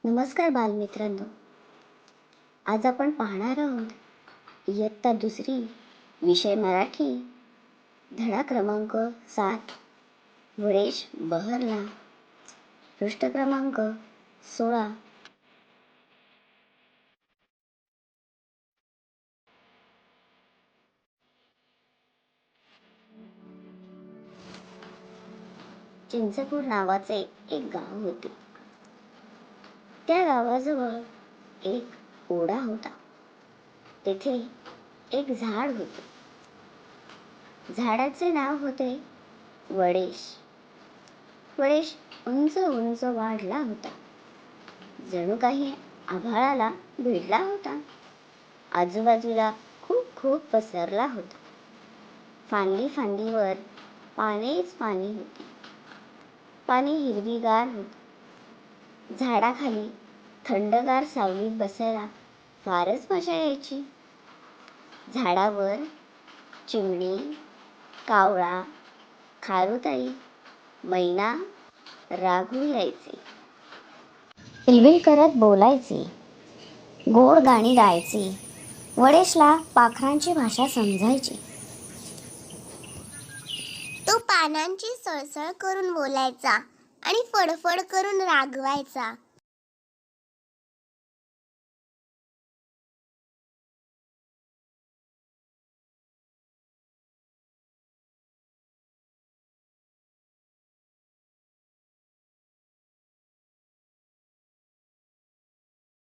नमस्कार बालमित्रांनो. आज आपण पाहणार आहोत इयत्ता दुसरी, विषय मराठी, धडा क्रमांक 7, वडेश बहरला, पृष्ठ क्रमांक 16. चिंचपूर नावाचे एक गाव होते. त्या गावाजवळ एक ओढा होता. तेथे एक झाड होते. झाडाचे नाव होते वडेश. वडेश उंच उंच वाढला होता, जणू काही आभाळाला भिडला होता. आजूबाजूला खूप खूप पसरला होता. फांदी फांदीवर पानेच पाने होती. पाने हिरवीगार होती. झाडाखाली थंडगार सावलीत बसायला फारच मजा यायची. झाडावर चिमणी, कावळा, खारुताई, मैना, राघू यायचे. किलबिल करत बोलायचे, गोड गाणी गायचे. वडेशला पाखरांची भाषा समजायची. तो पानांची सळसळ करून बोलायचा आणि फडफड करून रागवायचा.